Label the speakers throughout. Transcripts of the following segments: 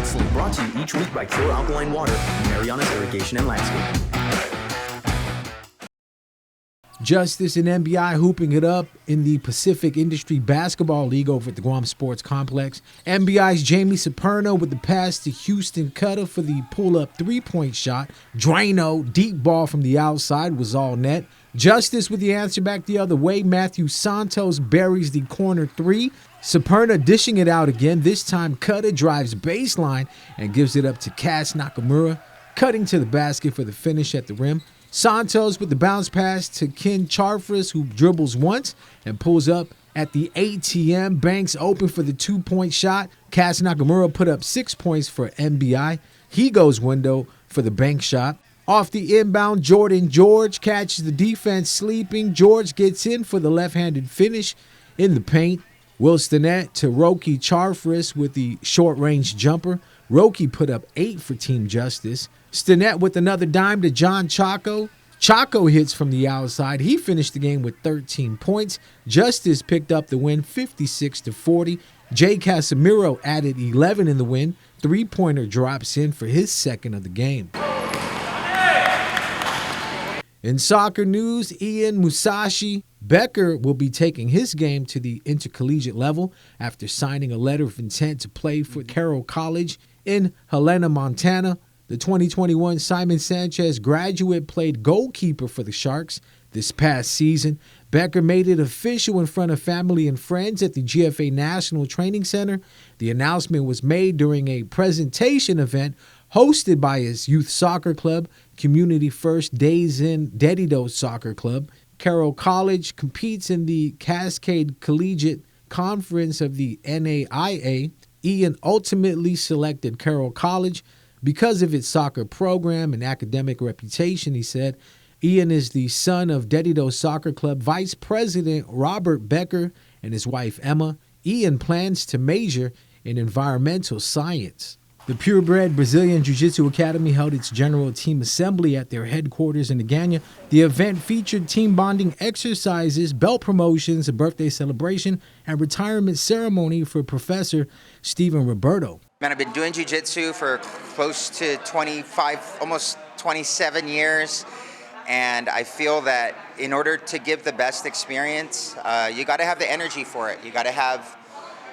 Speaker 1: SportsLink, brought to you each week by Pure Alkaline Water, Mariana's Irrigation and Landscape.
Speaker 2: Justice and NBI hooping it up in the Pacific Industry Basketball League over at the Guam Sports Complex. NBI's Jamie Saperno with the pass to Houston Cutter for the pull-up three-point shot. Drano, deep ball from the outside, was all net. Justice with the answer back the other way. Matthew Santos buries the corner three. Saperno dishing it out again. This time Cutter drives baseline and gives it up to Cass Nakamura, cutting to the basket for the finish at the rim. Santos with the bounce pass to Ken Charfris, who dribbles once and pulls up at the ATM. Banks open for the two-point shot. Cass Nakamura put up 6 points for NBI. He goes window for the bank shot. Off the inbound, Jordan George catches the defense sleeping. George gets in for the left-handed finish in the paint. Will Stinnett to Roki Charfris with the short-range jumper. Roki put up 8 for Team Justice. Stinnett with another dime to John Chaco. Chaco hits from the outside. He finished the game with 13 points. Justice picked up the win 56-40. Jay Casemiro added 11 in the win. Three-pointer drops in for his second of the game. In soccer news, Ian Musashi Becker will be taking his game to the intercollegiate level after signing a letter of intent to play for Carroll College in Helena, Montana. The 2021 Simon Sanchez graduate played goalkeeper for the Sharks this past season. Becker made it official in front of family and friends at the GFA National Training Center. The announcement was made during a presentation event hosted by his youth soccer club, Community First Days In Dedido Soccer Club. Carroll College competes in the Cascade Collegiate Conference of the NAIA. Ian ultimately selected Carroll College because of its soccer program and academic reputation, he said. Ian is the son of Dedido Soccer Club Vice President Robert Becker and his wife Emma. Ian plans to major in environmental science. The purebred Brazilian Jiu-Jitsu Academy held its general team assembly at their headquarters in Agana. The event featured team bonding exercises, belt promotions, a birthday celebration, and retirement ceremony for Professor Stephen Roberto.
Speaker 3: Man, I've been doing jiu-jitsu for close to 25, almost 27 years. And I feel that in order to give the best experience, you got to have the energy for it. You got to have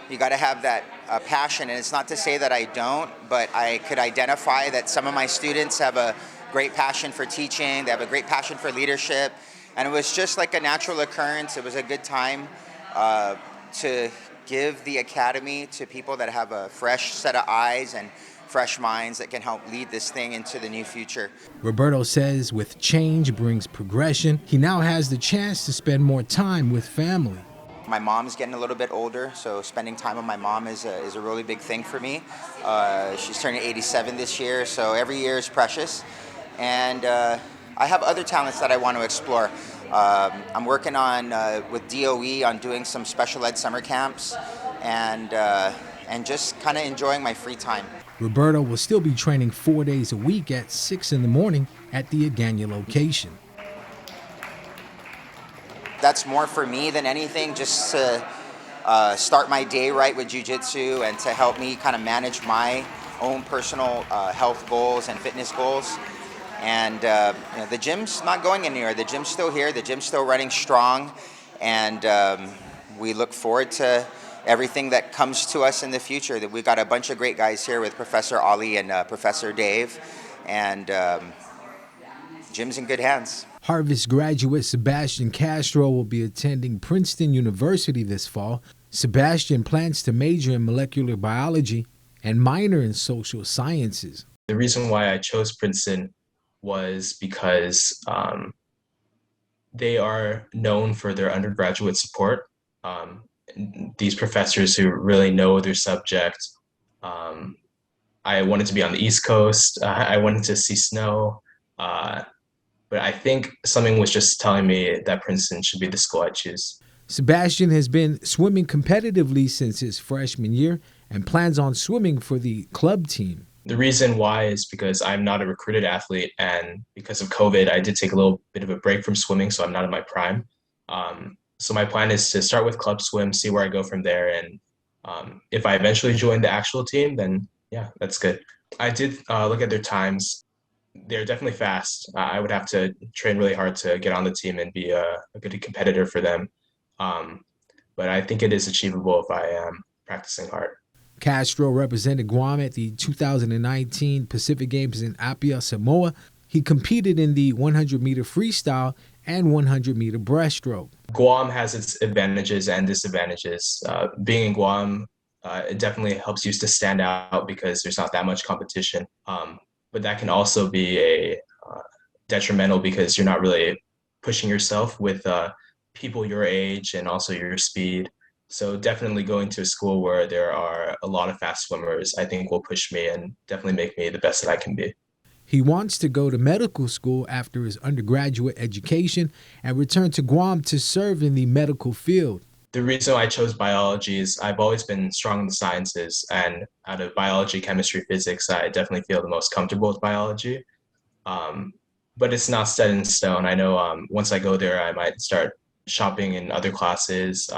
Speaker 3: that passion. And it's not to say that I don't, but I could identify that some of my students have a great passion for teaching. They have a great passion for leadership. And it was just like a natural occurrence. It was a good time to give the academy to people that have a fresh set of eyes and fresh minds that can help lead this thing into the new future.
Speaker 2: Roberto says with change brings progression. He now has the chance to spend more time with family.
Speaker 3: My mom's getting a little bit older, so spending time with my mom is a really big thing for me. She's turning 87 this year, so every year is precious. And I have other talents that I want to explore. I'm working on with DOE on doing some special ed summer camps and just kind of enjoying my free time.
Speaker 2: Roberto will still be training 4 days a week at 6 in the morning at the Agana location.
Speaker 3: That's more for me than anything, just to start my day right with jiu-jitsu and to help me kind of manage my own personal health goals and fitness goals. And the gym's not going anywhere. The gym's still here. The gym's still running strong. And we look forward to everything that comes to us in the future. That we've got a bunch of great guys here with Professor Ali and Professor Dave. And gym's in good hands.
Speaker 2: Harvest graduate Sebastian Castro will be attending Princeton University this fall. Sebastian plans to major in molecular biology and minor in social sciences.
Speaker 4: The reason why I chose Princeton was because they are known for their undergraduate support. These professors who really know their subject. I wanted to be on the East Coast. I wanted to see snow. But I think something was just telling me that Princeton should be the school I choose.
Speaker 2: Sebastian has been swimming competitively since his freshman year and plans on swimming for the club team.
Speaker 4: The reason why is because I'm not a recruited athlete, and because of COVID, I did take a little bit of a break from swimming, so I'm not in my prime. So my plan is to start with club swim, see where I go from there, and if I eventually join the actual team, then Yeah, that's good. I did look at their times. They're definitely fast. I would have to train really hard to get on the team and be a good competitor for them. Um, but I think it is achievable if I am practicing hard.
Speaker 2: Castro represented Guam at the 2019 Pacific Games in Apia, Samoa. He competed in the 100-meter freestyle and 100-meter breaststroke.
Speaker 4: Guam has its advantages and disadvantages. Being in Guam, it definitely helps you to stand out because there's not that much competition. But that can also be a detrimental because you're not really pushing yourself with people your age and also your speed. So definitely going to a school where there are a lot of fast swimmers, I think will push me and definitely make me the best that I can be.
Speaker 2: He wants to go to medical school after his undergraduate education and return to Guam to serve in the medical field.
Speaker 4: The reason I chose biology is I've always been strong in the sciences, and out of biology, chemistry, physics, I definitely feel the most comfortable with biology. Um, but it's not set in stone. I know once I go there, I might start shopping in other classes,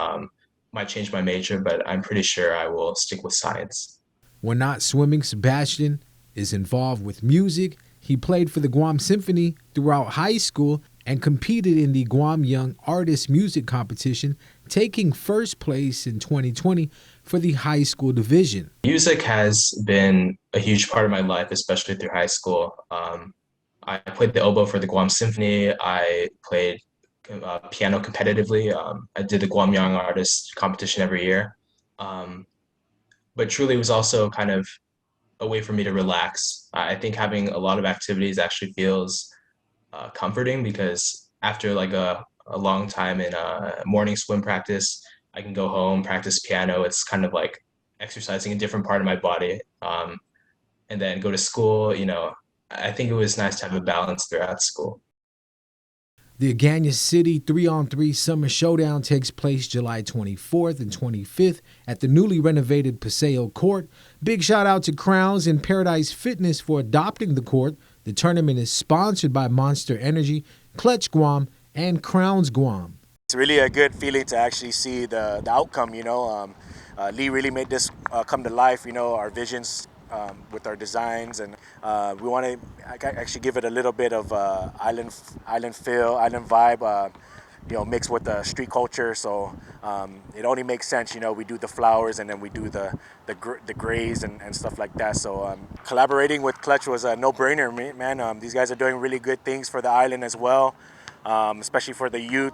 Speaker 4: might change my major, but I'm pretty sure I will stick with science.
Speaker 2: When not swimming, Sebastian is involved with music. He played for the Guam Symphony throughout high school and competed in the Guam Young Artist Music Competition, taking first place in 2020 for the high school division.
Speaker 4: Music has been a huge part of my life, especially through high school. I played the oboe for the Guam Symphony. I played piano competitively. I did the Guam Young Artist competition every year. Um, but truly, it was also kind of a way for me to relax. I think having a lot of activities actually feels comforting because after like a long time in morning swim practice, I can go home, practice piano. It's kind of like exercising a different part of my body. And then go to school, I think it was nice to have a balance throughout school.
Speaker 2: The Agana City 3-on-3 Summer Showdown takes place July 24th and 25th at the newly renovated Paseo Court. Big shout out to Crowns and Paradise Fitness for adopting the court. The tournament is sponsored by Monster Energy, Clutch Guam, and Crowns Guam.
Speaker 5: It's really a good feeling to actually see the outcome, Lee really made this come to life, our visions with our designs, and we want to actually give it a little bit of island feel, island vibe, mixed with the street culture. So it only makes sense, we do the flowers and then we do the grays and stuff like that. So collaborating with Clutch was a no-brainer, man. These guys are doing really good things for the island as well, especially for the youth.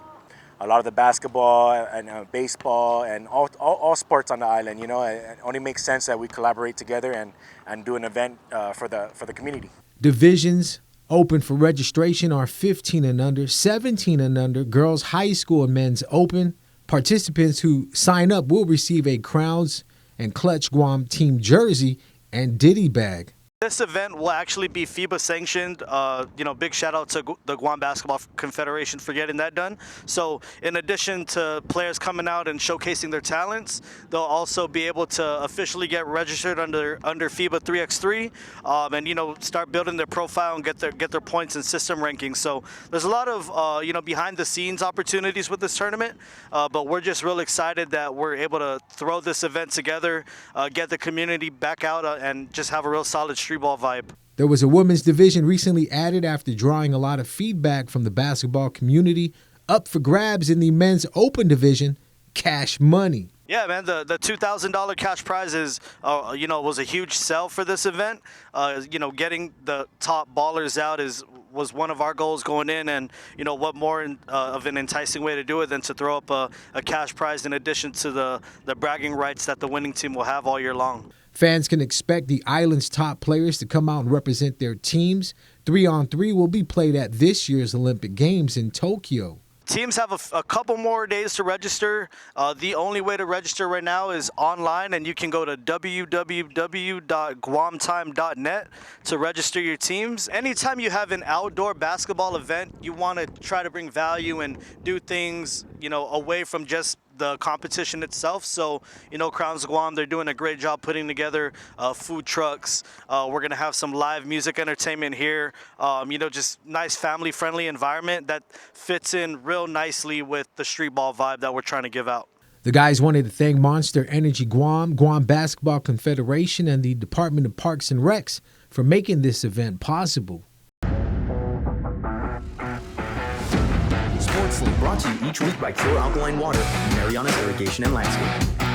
Speaker 5: A lot of the basketball and baseball and all sports on the island, it only makes sense that we collaborate together and do an event for the community.
Speaker 2: Divisions open for registration are 15 and under, 17 and under, girls high school and men's open. Participants who sign up will receive a Crowns and Clutch Guam team jersey and Diddy bag.
Speaker 6: This event will actually be FIBA sanctioned. Big shout out to the Guam Basketball Confederation for getting that done. So in addition to players coming out and showcasing their talents, they'll also be able to officially get registered under FIBA 3x3 and start building their profile and get their points and system rankings. So there's a lot of behind the scenes opportunities with this tournament, but we're just real excited that we're able to throw this event together, get the community back out and just have a real solid street ball vibe.
Speaker 2: There was a women's division recently added after drawing a lot of feedback from the basketball community. Up for grabs in the men's open division, cash money.
Speaker 6: Yeah, man, the $2,000 cash prize is, was a huge sell for this event. Getting the top ballers out was one of our goals going in, and what more of an enticing way to do it than to throw up a cash prize in addition to the bragging rights that the winning team will have all year long.
Speaker 2: Fans can expect the island's top players to come out and represent their teams. 3-on-3 will be played at this year's Olympic Games in Tokyo.
Speaker 6: Teams have a couple more days to register. The only way to register right now is online, and you can go to www.guamtime.net to register your teams. Anytime you have an outdoor basketball event, you want to try to bring value and do things, away from just the competition itself. So, Crowns Guam, they're doing a great job putting together food trucks. We're going to have some live music entertainment here. Just nice family-friendly environment that fits in real nicely with the street ball vibe that we're trying to give out.
Speaker 2: The guys wanted to thank Monster Energy Guam, Guam Basketball Confederation, and the Department of Parks and Recs for making this event possible.
Speaker 1: SportsLink brought to you each week by Pure Alkaline Water, Mariana's Irrigation and Landscaping.